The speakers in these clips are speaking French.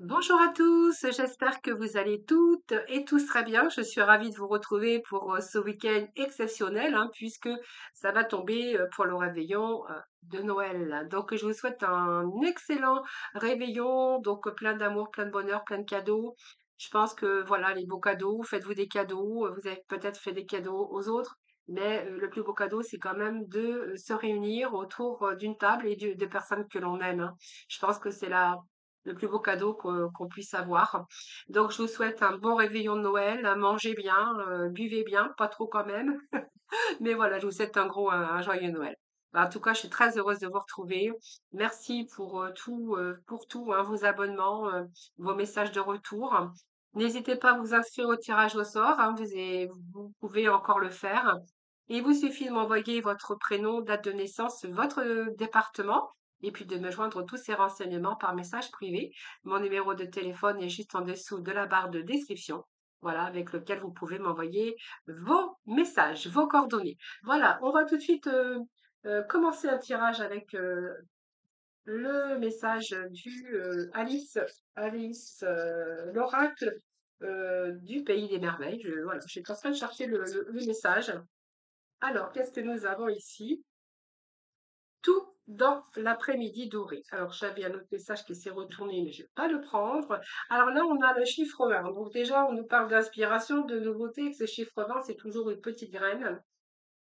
Bonjour à tous, j'espère que vous allez toutes et tous très bien. Je suis ravie de vous retrouver pour ce week-end exceptionnel, puisque ça va tomber pour le réveillon de Noël. Donc je vous souhaite un excellent réveillon, donc plein d'amour, plein de bonheur, plein de cadeaux. Je pense que voilà, les beaux cadeaux, faites-vous des cadeaux, vous avez peut-être fait des cadeaux aux autres, mais le plus beau cadeau, c'est quand même de se réunir autour d'une table et de personnes que l'on aime. Je pense que c'est le plus beau cadeau qu'on puisse avoir. Donc, je vous souhaite un bon réveillon de Noël, mangez bien, buvez bien, pas trop quand même. Mais voilà, je vous souhaite un joyeux Noël. En tout cas, je suis très heureuse de vous retrouver. Merci pour tout, vos abonnements, vos messages de retour. N'hésitez pas à vous inscrire au tirage au sort, vous pouvez encore le faire. Il vous suffit de m'envoyer votre prénom, date de naissance, votre département, et puis de me joindre tous ces renseignements par message privé. Mon numéro de téléphone est juste en dessous de la barre de description, voilà, avec lequel vous pouvez m'envoyer vos messages, vos coordonnées. Voilà, on va tout de suite commencer un tirage avec le message du l'oracle du pays des merveilles. Voilà, je suis en train de chercher le message. Alors, qu'est-ce que nous avons ici? Tout dans l'après-midi doré. Alors, j'avais un autre message qui s'est retourné, mais je ne vais pas le prendre. Alors là, on a le chiffre 20. Donc déjà, on nous parle d'inspiration, de nouveauté, que ce chiffre 20, c'est toujours une petite graine.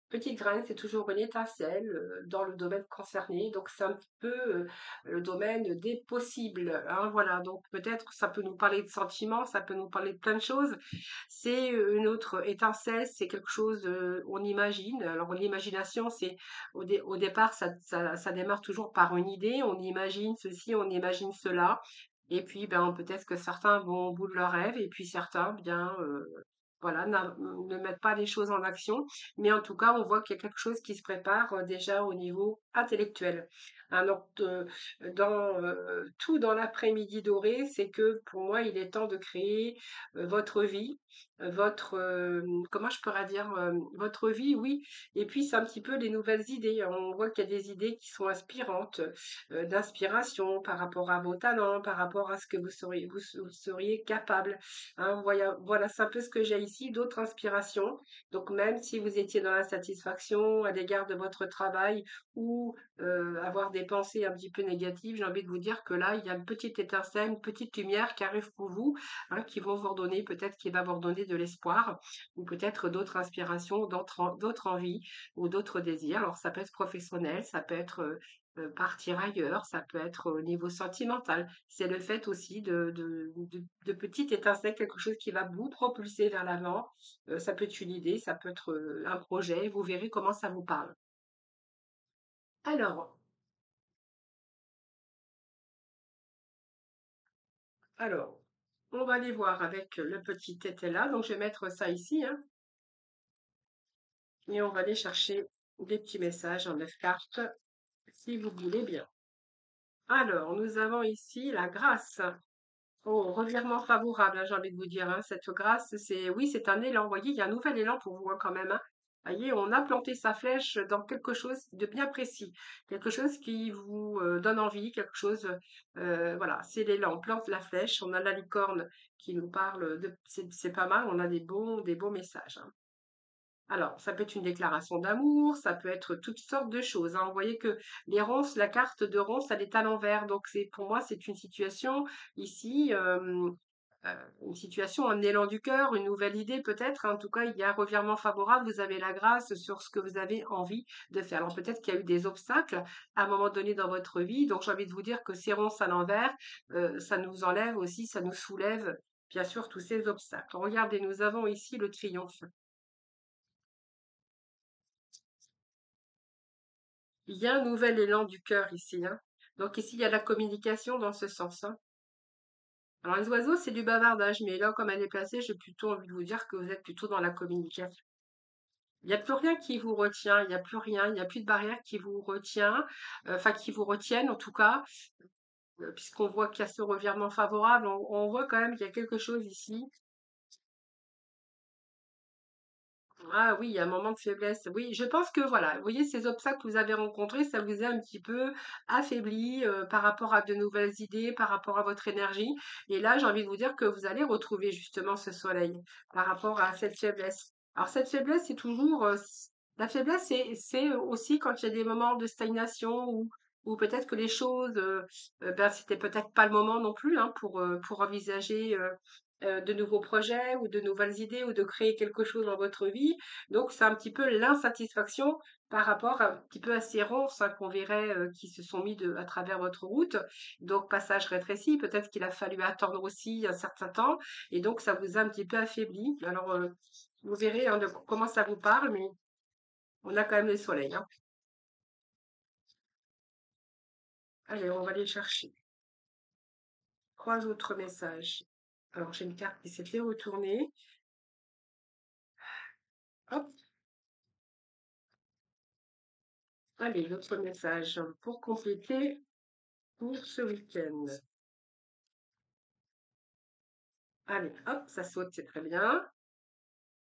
Petite graine, c'est toujours une étincelle dans le domaine concerné. Donc, c'est un petit peu le domaine des possibles, voilà, donc peut-être ça peut nous parler de sentiments, ça peut nous parler de plein de choses. C'est une autre étincelle, c'est quelque chose, on imagine. Alors, l'imagination, c'est au départ, ça démarre toujours par une idée. On imagine ceci, on imagine cela. Et puis, ben, peut-être que certains vont au bout de leur rêve, et puis certains, bien, voilà, ne mettent pas les choses en action. Mais en tout cas, on voit qu'il y a quelque chose qui se prépare déjà au niveau intellectuel. Donc, tout dans l'après-midi doré, c'est que pour moi, il est temps de créer votre vie, comment je pourrais dire, votre vie, oui. Et puis, c'est un petit peu les nouvelles idées. On voit qu'il y a des idées qui sont inspirantes, d'inspiration par rapport à vos talents, par rapport à ce que vous seriez capable. Voilà, voilà, c'est un peu ce que j'ai ici, d'autres inspirations. Donc, même si vous étiez dans l'insatisfaction à l'égard de votre travail ou avoir des pensées un petit peu négatives, j'ai envie de vous dire que là, il y a une petite étincelle, une petite lumière qui arrive pour vous, qui vont vous redonner, peut-être qui va vous redonner de l'espoir, ou peut-être d'autres inspirations, d'autres envies ou d'autres désirs. Alors, ça peut être professionnel, ça peut être partir ailleurs, ça peut être au niveau sentimental. C'est le fait aussi de petites étincelles, quelque chose qui va vous propulser vers l'avant. Ça peut être une idée, ça peut être un projet. Vous verrez comment ça vous parle. Alors, alors, on va aller voir avec le petit tété là. Donc, je vais mettre ça ici, et on va aller chercher des petits messages en 9 cartes, si vous voulez bien. Alors, nous avons ici la grâce. Oh, revirement favorable, j'ai envie de vous dire, cette grâce, oui, c'est un élan. Vous voyez, il y a un nouvel élan pour vous, quand même. Vous voyez, on a planté sa flèche dans quelque chose de bien précis, quelque chose qui vous donne envie, quelque chose, voilà, c'est l'élan. On plante la flèche, on a la licorne qui nous parle c'est pas mal, on a des beaux messages. Alors, ça peut être une déclaration d'amour, ça peut être toutes sortes de choses. Vous voyez que les ronces, la carte de ronces, elle est à l'envers. Donc, pour moi, c'est une situation ici, une situation, un élan du cœur, une nouvelle idée peut-être. En tout cas, il y a un revirement favorable. Vous avez la grâce sur ce que vous avez envie de faire. Alors, peut-être qu'il y a eu des obstacles à un moment donné dans votre vie. Donc, j'ai envie de vous dire que ces ronces à l'envers, ça nous enlève aussi, ça nous soulève, bien sûr, tous ces obstacles. Regardez, nous avons ici le triomphe. Il y a un nouvel élan du cœur ici. Donc ici, il y a la communication dans ce sens. Alors les oiseaux, c'est du bavardage, mais là, comme elle est placée, j'ai plutôt envie de vous dire que vous êtes plutôt dans la communication. Il n'y a plus rien qui vous retient, il n'y a plus rien, il n'y a plus de barrière qui vous retient, enfin qui vous retiennent en tout cas, puisqu'on voit qu'il y a ce revirement favorable, on voit quand même qu'il y a quelque chose ici Ah oui, il y a un moment de faiblesse. Oui, je pense que voilà, vous voyez, ces obstacles que vous avez rencontrés, ça vous a un petit peu affaibli par rapport à de nouvelles idées, par rapport à votre énergie. Et là, j'ai envie de vous dire que vous allez retrouver justement ce soleil par rapport à cette faiblesse. Alors, cette faiblesse, c'est toujours... la faiblesse, c'est aussi quand il y a des moments de stagnation ou peut-être que les choses, ben, c'était peut-être pas le moment non plus hein, pour envisager de nouveaux projets ou de nouvelles idées ou de créer quelque chose dans votre vie. Donc, c'est un petit peu l'insatisfaction par rapport un petit peu à ces ronces hein, qu'on verrait qui se sont mis à travers votre route. Donc, passage rétréci, peut-être qu'il a fallu attendre aussi un certain temps et donc ça vous a un petit peu affaibli. Alors, vous verrez hein, de comment ça vous parle, mais on a quand même le soleil. Hein. Allez, on va aller chercher trois autres messages. Alors, j'ai une carte qui s'est fait retourner. Hop, allez, l'autre message pour compléter pour ce week-end. Allez, hop, ça saute, c'est très bien.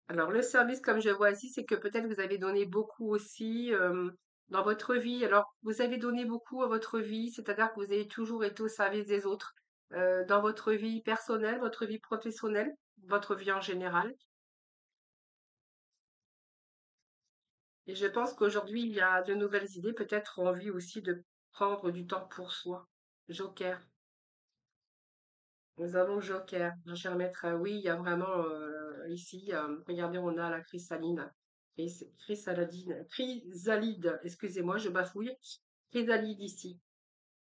Alors, le service, comme je vois ici, c'est que peut-être vous avez donné beaucoup aussi dans votre vie. Alors, vous avez donné beaucoup à votre vie, c'est-à-dire que vous avez toujours été au service des autres dans votre vie personnelle, votre vie professionnelle, votre vie en général. Et je pense qu'aujourd'hui, il y a de nouvelles idées, peut-être envie aussi de prendre du temps pour soi. Joker. Nous avons Joker. Je vais remettre, oui, il y a vraiment ici, regardez, on a la cristalline. Et chrysalide, excusez-moi, je bafouille. Chrysalide ici.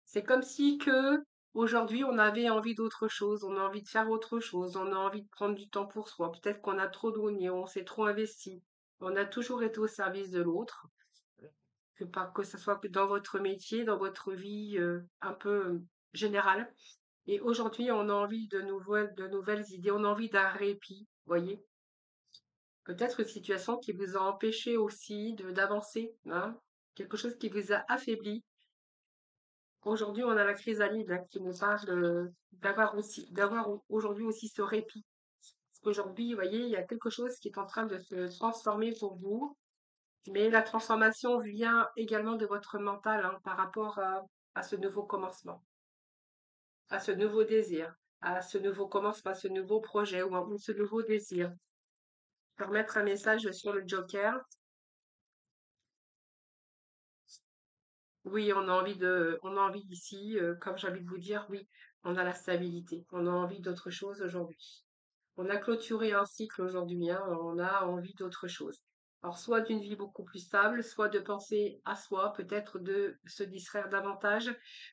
C'est comme si que aujourd'hui on avait envie d'autre chose, on a envie de faire autre chose, on a envie de prendre du temps pour soi. Peut-être qu'on a trop donné, on s'est trop investi. On a toujours été au service de l'autre, que ce soit que dans votre métier, dans votre vie un peu générale. Et aujourd'hui, on a envie de nouvelles idées, on a envie d'un répit, voyez. Peut-être une situation qui vous a empêché aussi d'avancer, hein, quelque chose qui vous a affaibli. Aujourd'hui, on a la chrysalide là, qui nous parle d'avoir aujourd'hui aussi ce répit. Parce qu'aujourd'hui, vous voyez, il y a quelque chose qui est en train de se transformer pour vous, mais la transformation vient également de votre mental hein, par rapport à ce nouveau commencement, à ce nouveau désir, à ce nouveau commencement, à ce nouveau projet ou ce nouveau désir. Je vais remettre un message sur le Joker. Oui, on a envie ici, comme j'ai envie de vous dire, oui, on a la stabilité. On a envie d'autre chose aujourd'hui. On a clôturé un cycle aujourd'hui, hein, on a envie d'autre chose. Alors, soit d'une vie beaucoup plus stable, soit de penser à soi, peut-être de se distraire davantage.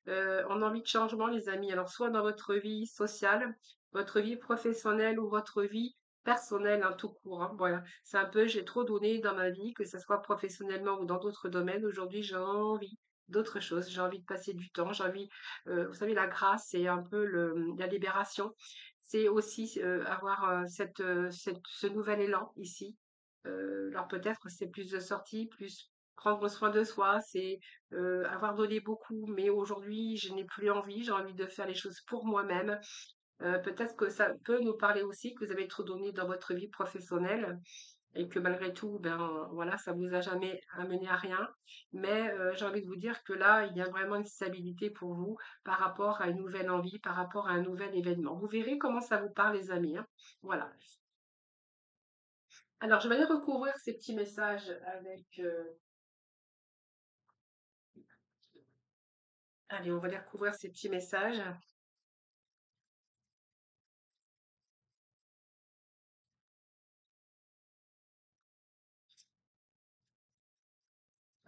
On a envie de changement, les amis. Alors, soit dans votre vie sociale, votre vie professionnelle ou votre vie personnelle, hein, tout court. Hein. Voilà, c'est un peu, j'ai trop donné dans ma vie, que ce soit professionnellement ou dans d'autres domaines. Aujourd'hui, j'ai envie d'autre chose. J'ai envie de passer du temps. J'ai envie, vous savez, la grâce, c'est un peu la libération c'est aussi avoir ce nouvel élan ici. Alors peut-être que c'est plus de sorties, plus prendre soin de soi, c'est avoir donné beaucoup, mais aujourd'hui je n'ai plus envie, j'ai envie de faire les choses pour moi-même. Peut-être que ça peut nous parler aussi que vous avez trop donné dans votre vie professionnelle et que malgré tout, ben voilà, ça vous a jamais amené à rien. Mais j'ai envie de vous dire que là, il y a vraiment une stabilité pour vous par rapport à une nouvelle envie, par rapport à un nouvel événement. Vous verrez comment ça vous parle, les amis. Hein. Voilà. Alors, je vais aller recouvrir ces petits messages avec. Allez, on va aller recouvrir ces petits messages.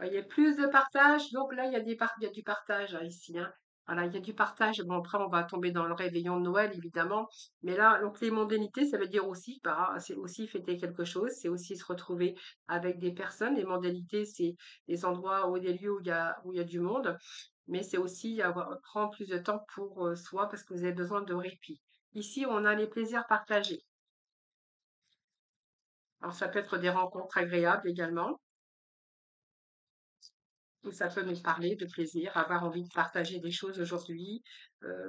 Il y a plus de partage, donc là, il y a du partage hein, ici. Hein. Voilà, il y a du partage. Bon, après, on va tomber dans le réveillon de Noël, évidemment. Mais là, donc les mondanités, ça veut dire aussi, bah, c'est aussi fêter quelque chose, c'est aussi se retrouver avec des personnes. Les mondanités, c'est des endroits ou des lieux où il y a du monde. Mais c'est aussi prendre plus de temps pour soi parce que vous avez besoin de répit. Ici, on a les plaisirs partagés. Alors, ça peut être des rencontres agréables également. Ou ça peut nous parler de plaisir, avoir envie de partager des choses aujourd'hui.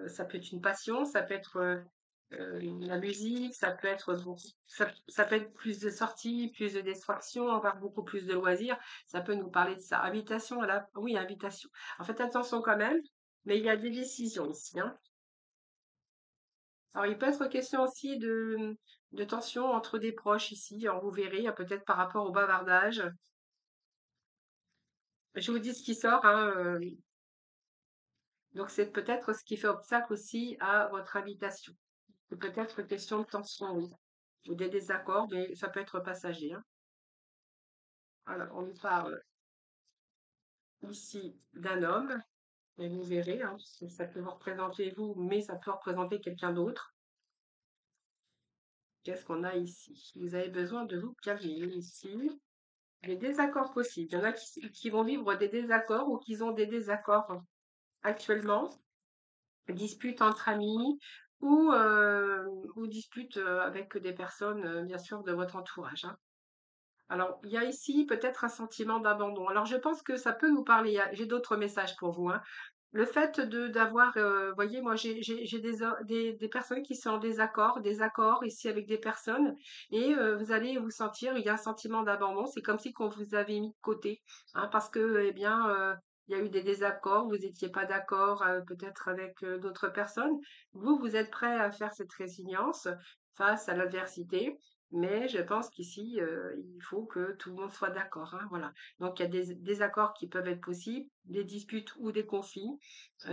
Ça peut être une passion, ça peut être La musique, ça peut être beaucoup, ça peut être plus de sorties, plus de distractions, avoir beaucoup plus de loisirs. Ça peut nous parler de ça. Invitation à la, oui, invitation. En fait, attention quand même, mais il y a des décisions ici, hein. Alors, il peut être question aussi de tension entre des proches ici. Alors, vous verrez, peut-être par rapport au bavardage. Je vous dis ce qui sort, hein, donc c'est peut-être ce qui fait obstacle aussi à votre invitation. C'est peut-être question de tension, oui, ou des désaccords, mais ça peut être passager, hein. Alors, on nous parle ici d'un homme, et vous verrez, hein, parce que ça peut vous représenter vous, mais ça peut représenter quelqu'un d'autre. Qu'est-ce qu'on a ici? Vous avez besoin de vous calmer ici. Les désaccords possibles. Il y en a qui vont vivre des désaccords ou qui ont des désaccords actuellement. Disputes entre amis ou, ou disputes avec des personnes, bien sûr, de votre entourage, hein. Alors, il y a ici peut-être un sentiment d'abandon. Alors, je pense que ça peut nous parler. J'ai d'autres messages pour vous, hein. Le fait de d'avoir, voyez, moi, j'ai des personnes qui sont en désaccord, des accords ici avec des personnes, et vous allez vous sentir, il y a un sentiment d'abandon. C'est comme si qu'on vous avait mis de côté, hein, parce que, eh bien, il y a eu des désaccords, vous n'étiez pas d'accord, peut-être avec d'autres personnes. Vous, vous êtes prêt à faire cette résilience face à l'adversité, mais je pense qu'ici, il faut que tout le monde soit d'accord, hein, voilà. Donc, il y a des désaccords qui peuvent être possibles, des disputes ou des conflits.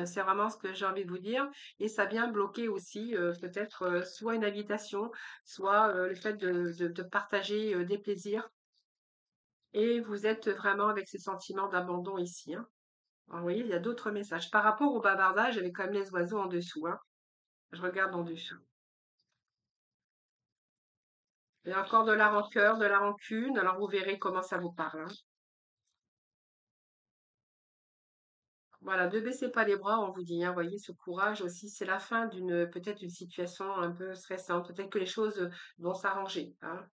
C'est vraiment ce que j'ai envie de vous dire, et ça vient bloquer aussi, peut-être, soit une invitation, soit, le fait de partager, des plaisirs, et vous êtes vraiment avec ce sentiment d'abandon ici, hein. Alors, vous voyez, il y a d'autres messages. Par rapport au bavardage, j'avais quand même les oiseaux en dessous, hein. Je regarde en dessous. Il y a encore de la rancœur, de la rancune, alors vous verrez comment ça vous parle, hein. Voilà, ne baissez pas les bras, on vous dit, hein, voyez, ce courage aussi, c'est la fin d'une peut-être une situation un peu stressante. Peut-être que les choses vont s'arranger, hein.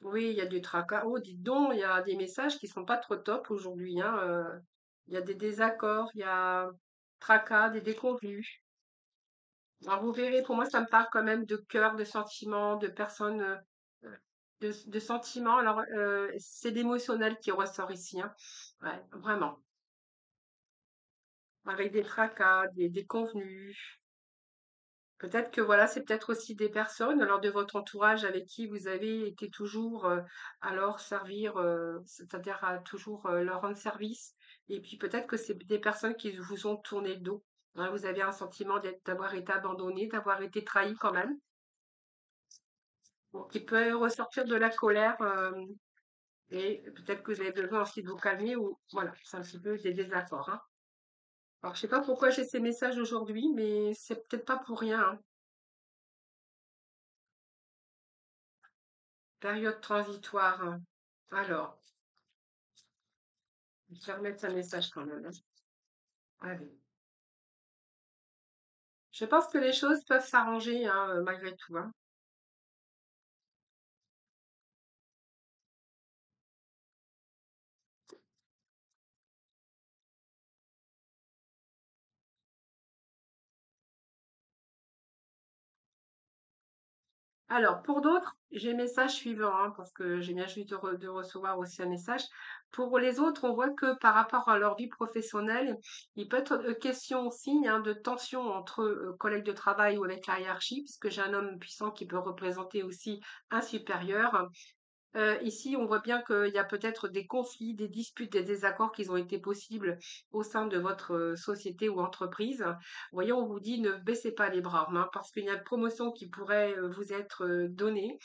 Oui, il y a du tracas. Oh, dites donc, il y a des messages qui sont pas trop top aujourd'hui, hein. Il y a des désaccords, il y a tracas, des déconvenus. Alors vous verrez, pour moi, ça me parle quand même de cœur, de sentiments, de personnes, de sentiments. Alors, c'est l'émotionnel qui ressort ici, hein. Ouais, vraiment. Avec des tracas, des déconvenus. Peut-être que voilà, c'est peut-être aussi des personnes, alors de votre entourage avec qui vous avez été toujours à leur servir, c'est-à-dire à toujours leur rendre service. Et puis peut-être que c'est des personnes qui vous ont tourné le dos, hein. Vous avez un sentiment d'avoir été abandonné, d'avoir été trahi quand même. Donc, il peut ressortir de la colère, et peut-être que vous avez besoin aussi de vous calmer, ou voilà, c'est un petit peu des désaccords, hein. Alors, je sais pas pourquoi j'ai ces messages aujourd'hui, mais c'est peut-être pas pour rien, hein. Période transitoire, hein. Alors, je vais remettre un message quand même, hein. Allez. Je pense que les choses peuvent s'arranger, hein, malgré tout, hein. Alors, pour d'autres, j'ai le message suivant, hein, parce que j'ai bien juste de recevoir aussi un message. Pour les autres, on voit que par rapport à leur vie professionnelle, il peut être question aussi, hein, de tension entre collègues de travail ou avec la hiérarchie, puisque j'ai un homme puissant qui peut représenter aussi un supérieur. Ici, on voit bien qu'il y a peut-être des conflits, des disputes, des désaccords qui ont été possibles au sein de votre société ou entreprise. Vous voyez, on vous dit ne baissez pas les bras, hein, parce qu'il y a une promotion qui pourrait vous être donnée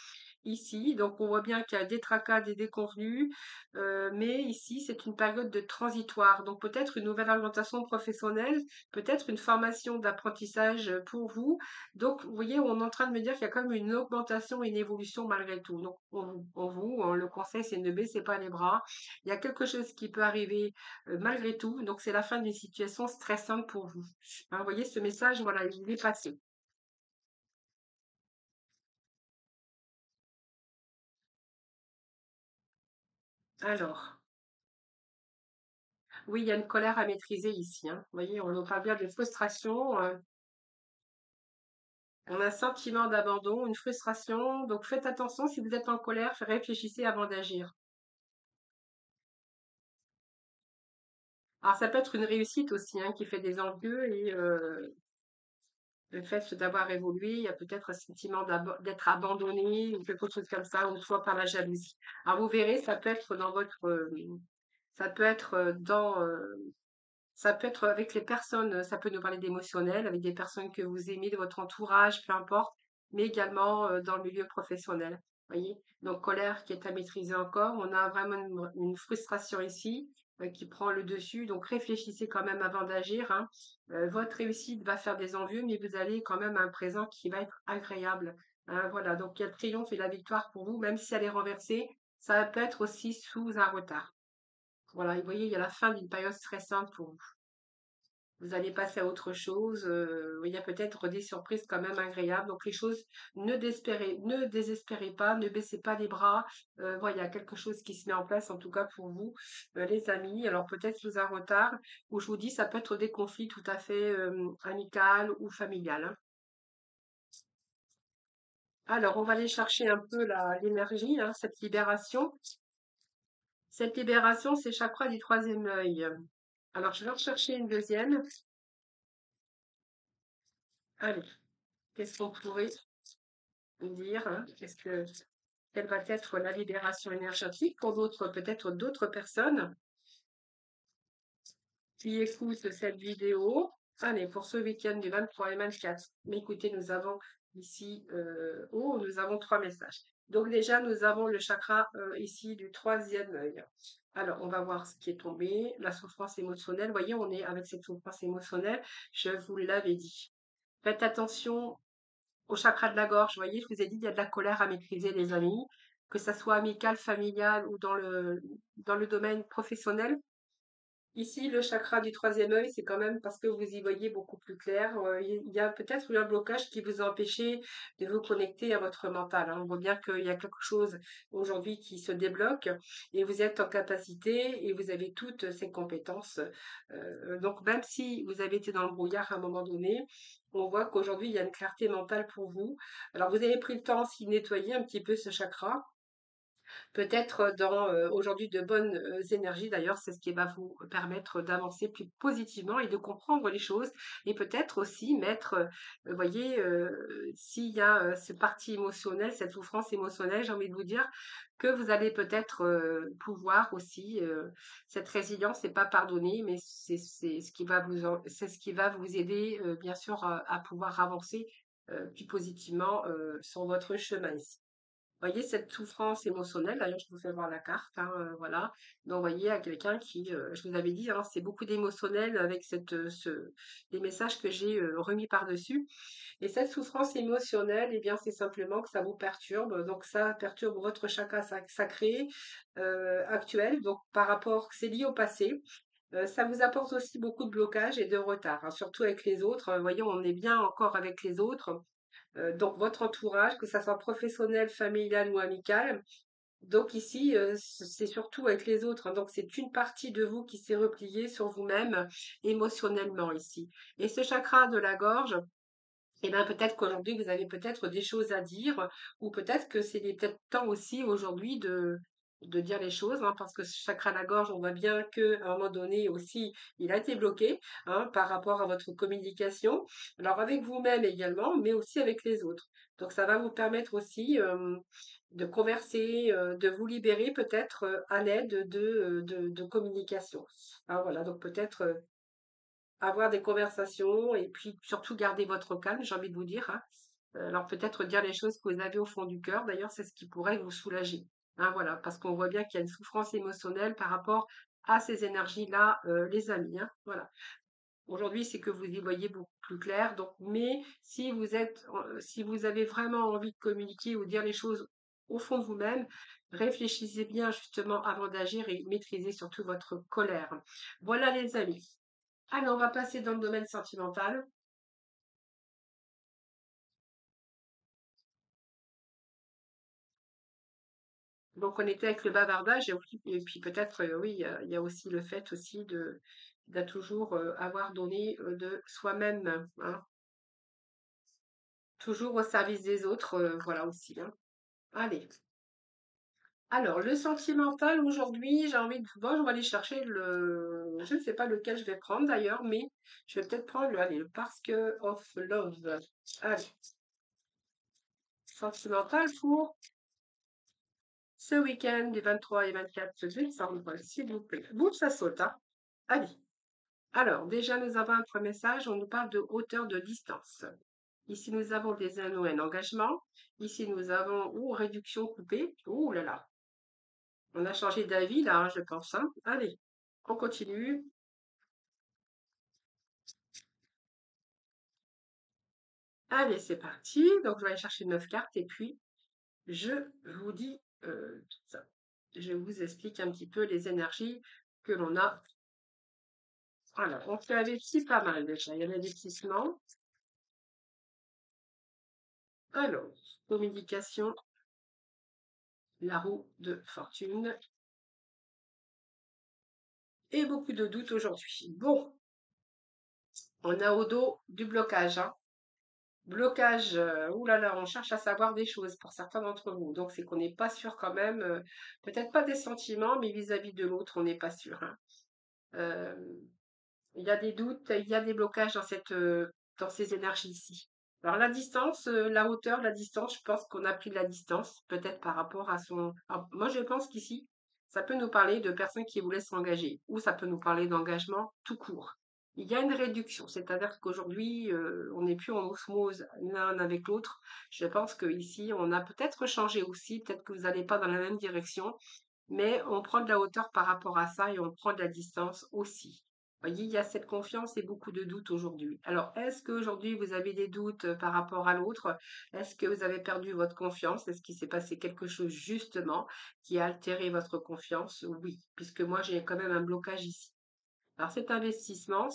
ici. Donc, on voit bien qu'il y a des tracas, des déconvenus, mais ici, c'est une période de transitoire. Donc, peut-être une nouvelle orientation professionnelle, peut-être une formation d'apprentissage pour vous. Donc, vous voyez, on est en train de me dire qu'il y a quand même une augmentation et une évolution malgré tout. Donc, le conseil, c'est ne baissez pas les bras. Il y a quelque chose qui peut arriver malgré tout. Donc, c'est la fin d'une situation stressante pour vous, hein. Vous voyez, ce message, voilà, il est passé. Alors, Oui, il y a une colère à maîtriser ici, hein. Vous voyez, on nous parle bien de frustration, on a un sentiment d'abandon, une frustration. Donc faites attention, si vous êtes en colère, réfléchissez avant d'agir. Alors ça peut être une réussite aussi, hein, qui fait des envieux et le fait d'avoir évolué, il y a peut-être un sentiment d'être abandonné ou quelque chose comme ça, ou soit par la jalousie. Alors vous verrez, ça peut être dans votre, ça peut être dans, ça peut être avec les personnes, ça peut nous parler d'émotionnel, avec des personnes que vous aimez, de votre entourage, peu importe, mais également dans le milieu professionnel. Voyez? Donc, colère qui est à maîtriser encore. On a vraiment une frustration ici qui prend le dessus. Donc, réfléchissez quand même avant d'agir, hein. Votre réussite va faire des envieux, mais vous allez quand même à un présent qui va être agréable, hein. Voilà. Donc, il y a le triomphe et la victoire pour vous, même si elle est renversée. Ça peut être aussi sous un retard. Voilà. Et vous voyez, il y a la fin d'une période stressante pour vous. Vous allez passer à autre chose. Il y a peut-être des surprises quand même agréables. Donc les choses, ne désespérez pas, ne baissez pas les bras. Voilà, il y a quelque chose qui se met en place, en tout cas pour vous, les amis. Alors peut-être sous un retard, où je vous dis, ça peut être des conflits tout à fait amical ou familial, hein. Alors, on va aller chercher un peu l'énergie, hein, cette libération. Cette libération, c'est chakra du troisième œil. Alors, je vais en chercher une deuxième. Allez, qu'est-ce qu'on pourrait dire, hein? Quelle va être la libération énergétique pour d'autres, peut-être d'autres personnes qui écoutent cette vidéo? Allez, pour ce week-end du 23 et 24. Mais écoutez, nous avons ici, nous avons trois messages. Donc déjà, nous avons le chakra ici du troisième œil. Alors, on va voir ce qui est tombé. La souffrance émotionnelle. Vous voyez, on est avec cette souffrance émotionnelle. Je vous l'avais dit. Faites attention au chakra de la gorge. Vous voyez, je vous ai dit, il y a de la colère à maîtriser, les amis, que ça soit amical, familial ou dans le domaine professionnel. Ici, le chakra du troisième œil, c'est quand même parce que vous y voyez beaucoup plus clair. Il y a peut-être eu un blocage qui vous a empêché de vous connecter à votre mental, hein. On voit bien qu'il y a quelque chose aujourd'hui qui se débloque et vous êtes en capacité et vous avez toutes ces compétences. Donc, même si vous avez été dans le brouillard à un moment donné, on voit qu'aujourd'hui, il y a une clarté mentale pour vous. Alors, vous avez pris le temps aussi de nettoyer un petit peu ce chakra. Peut-être dans aujourd'hui de bonnes énergies, d'ailleurs, c'est ce qui va vous permettre d'avancer plus positivement et de comprendre les choses et peut-être aussi mettre, vous voyez, s'il y a cette partie émotionnelle, cette souffrance émotionnelle, j'ai envie de vous dire que vous allez peut-être pouvoir aussi, cette résilience n'est pas pardonnée, mais c'est ce qui va c'est ce qui va vous aider, bien sûr, à pouvoir avancer plus positivement sur votre chemin ici. Voyez cette souffrance émotionnelle, d'ailleurs je vous fais voir la carte, hein, voilà. Donc vous voyez à quelqu'un qui, je vous avais dit, hein, c'est beaucoup d'émotionnel avec les messages que j'ai remis par-dessus. Et cette souffrance émotionnelle, eh bien c'est simplement que ça vous perturbe, donc ça perturbe votre chakra sacré actuel, donc par rapport, c'est lié au passé. Ça vous apporte aussi beaucoup de blocages et de retard, hein, surtout avec les autres. Voyons, on est bien encore avec les autres. Donc votre entourage, que ça soit professionnel, familial ou amical. Donc ici, c'est surtout avec les autres, hein. Donc c'est une partie de vous qui s'est repliée sur vous-même émotionnellement ici. Et ce chakra de la gorge, eh bien, peut-être qu'aujourd'hui, vous avez peut-être des choses à dire, ou peut-être que c'est peut-être temps aussi aujourd'hui de dire les choses, hein, parce que ce chakra de la gorge, on voit bien qu'à un moment donné aussi, il a été bloqué, hein, par rapport à votre communication. Alors, avec vous-même également, mais aussi avec les autres. Donc, ça va vous permettre aussi de converser, de vous libérer peut-être à l'aide de communication. Ah, voilà, donc peut-être avoir des conversations et puis surtout garder votre calme, j'ai envie de vous dire, hein. Alors peut-être dire les choses que vous avez au fond du cœur, d'ailleurs, c'est ce qui pourrait vous soulager. Hein, voilà, parce qu'on voit bien qu'il y a une souffrance émotionnelle par rapport à ces énergies-là, les amis, hein, voilà. Aujourd'hui, c'est que vous y voyez beaucoup plus clair. Donc, mais si vous si vous avez vraiment envie de communiquer ou dire les choses au fond de vous-même, réfléchissez bien justement avant d'agir et maîtrisez surtout votre colère. Voilà les amis. Alors, on va passer dans le domaine sentimental. Donc on était avec le bavardage et puis peut-être, oui, il y a aussi le fait aussi de toujours, avoir donné, de soi-même, hein, toujours au service des autres, voilà aussi, hein. Allez. Alors le sentimental aujourd'hui, j'ai envie de bon, je vais aller chercher je ne sais pas lequel je vais prendre d'ailleurs, mais je vais peut-être prendre le Parce of Love. Allez, sentimental pour ce week-end du 23 et 24 décembre, s'il vous plaît. Boum, ça saute, hein. Allez. Alors, déjà, nous avons un premier message, on nous parle de hauteur de distance. Ici, nous avons des anneaux et un engagement. Ici, nous avons, réduction coupée. Ouh là là, on a changé d'avis là, hein, je pense, hein. Allez, on continue. Allez, c'est parti. Donc, je vais aller chercher 9 cartes et puis je vous dis tout ça. Je vous explique un petit peu les énergies que l'on a. Alors, on fait investir pas mal déjà. Il y a l'investissement. Alors, communication, la roue de fortune et beaucoup de doutes aujourd'hui. Bon, on a au dos du blocage, hein. Blocage, ouh là là, on cherche à savoir des choses pour certains d'entre vous. Donc, c'est qu'on n'est pas sûr quand même, peut-être pas des sentiments, mais vis-à-vis de l'autre, on n'est pas sûr, hein. Euh, il y a des doutes, il y a des blocages dans ces énergies ici. Alors, la distance, la hauteur, la distance, je pense qu'on a pris de la distance, peut-être par rapport à son. Alors, moi, je pense qu'ici, ça peut nous parler de personnes qui voulaient s'engager, ou ça peut nous parler d'engagement tout court. Il y a une réduction, c'est-à-dire qu'aujourd'hui, on n'est plus en osmose l'un avec l'autre. Je pense qu'ici, on a peut-être changé aussi, peut-être que vous n'allez pas dans la même direction, mais on prend de la hauteur par rapport à ça et on prend de la distance aussi. Vous voyez, il y a cette confiance et beaucoup de doutes aujourd'hui. Alors, est-ce qu'aujourd'hui vous avez des doutes par rapport à l'autre? Est-ce que vous avez perdu votre confiance? Est-ce qu'il s'est passé quelque chose justement qui a altéré votre confiance? Oui, puisque moi j'ai quand même un blocage ici. Alors cet investissement,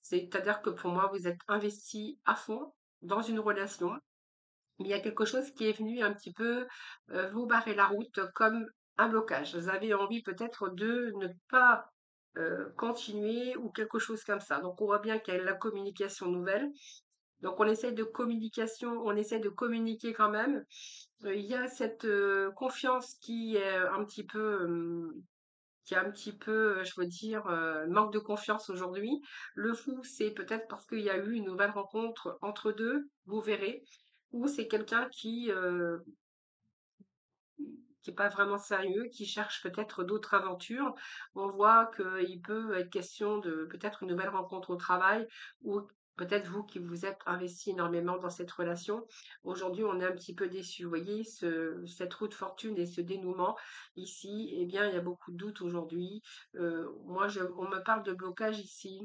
c'est-à-dire que pour moi, vous êtes investi à fond dans une relation, mais il y a quelque chose qui est venu un petit peu vous barrer la route comme un blocage. Vous avez envie peut-être de ne pas continuer ou quelque chose comme ça. Donc on voit bien qu'il y a la communication nouvelle. Donc on essaie de communication, on essaie de communiquer quand même. Il y a cette confiance qui est un petit peu, je veux dire, manque de confiance aujourd'hui. Le fou, c'est peut-être parce qu'il y a eu une nouvelle rencontre entre deux, vous verrez, ou c'est quelqu'un qui est pas vraiment sérieux, qui cherche peut-être d'autres aventures. On voit qu'il peut être question de peut-être une nouvelle rencontre au travail ou peut-être vous qui vous êtes investi énormément dans cette relation. Aujourd'hui, on est un petit peu déçu. Vous voyez, cette roue de fortune et ce dénouement ici, eh bien, il y a beaucoup de doutes aujourd'hui. Moi, on me parle de blocage ici.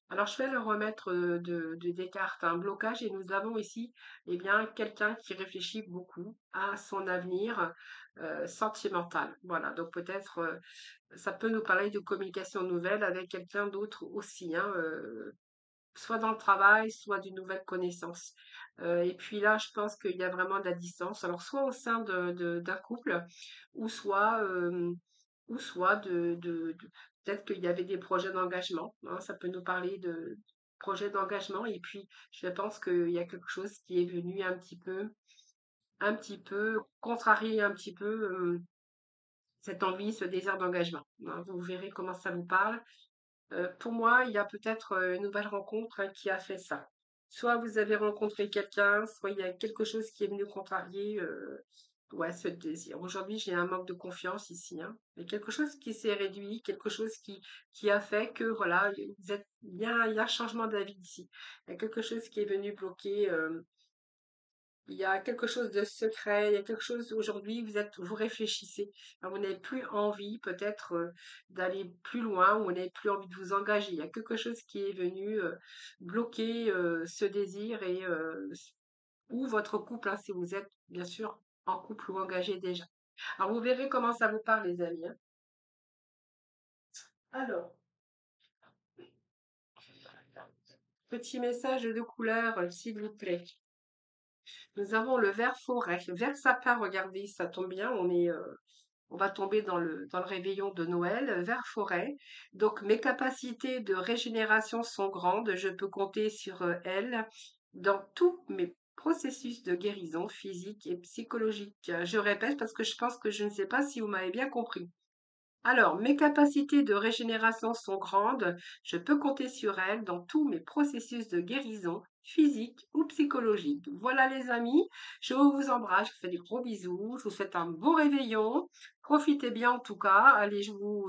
Alors, je vais le remettre des cartes, un blocage, et nous avons ici, eh bien, quelqu'un qui réfléchit beaucoup à son avenir sentimentale. Voilà, donc peut-être ça peut nous parler de communication nouvelle avec quelqu'un d'autre aussi, hein, soit dans le travail, soit d'une nouvelle connaissance. Et puis là, je pense qu'il y a vraiment de la distance. Alors, soit au sein d'un couple, ou soit peut-être qu'il y avait des projets d'engagement, hein, ça peut nous parler de projets d'engagement. Et puis, je pense qu'il y a quelque chose qui est venu un petit peu contrarier un petit peu cette envie, ce désir d'engagement, hein. Vous verrez comment ça vous parle. Pour moi, il y a peut-être une nouvelle rencontre hein, qui a fait ça. Soit vous avez rencontré quelqu'un, soit il y a quelque chose qui est venu contrarier ouais, ce désir. Aujourd'hui, j'ai un manque de confiance ici, hein. Il y a quelque chose qui s'est réduit, quelque chose qui a fait que voilà, il y a un changement d'avis ici. Il y a quelque chose qui est venu bloquer. Il y a quelque chose de secret, il y a quelque chose aujourd'hui, vous réfléchissez. Alors, vous n'avez plus envie peut-être d'aller plus loin ou vous n'avez plus envie de vous engager. Il y a quelque chose qui est venu bloquer ce désir ou votre couple, hein, si vous êtes bien sûr en couple ou engagé déjà. Alors vous verrez comment ça vous parle, les amis, hein. Alors, petit message de couleur, s'il vous plaît. Nous avons le ver forêt, ver sapin, regardez, ça tombe bien, on va tomber dans le réveillon de Noël, vers forêt. Donc, mes capacités de régénération sont grandes. Je peux compter sur elles dans tous mes processus de guérison physique et psychologique. Je répète parce que je pense que je ne sais pas si vous m'avez bien compris. Alors, mes capacités de régénération sont grandes. Je peux compter sur elles dans tous mes processus de guérison physique ou psychologique. Voilà les amis, je vous embrasse, je vous fais des gros bisous, je vous souhaite un bon réveillon. Profitez bien en tout cas. Allez, je vous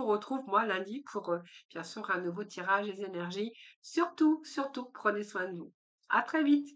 retrouve moi lundi pour bien sûr un nouveau tirage des énergies. Surtout, surtout, prenez soin de vous. À très vite.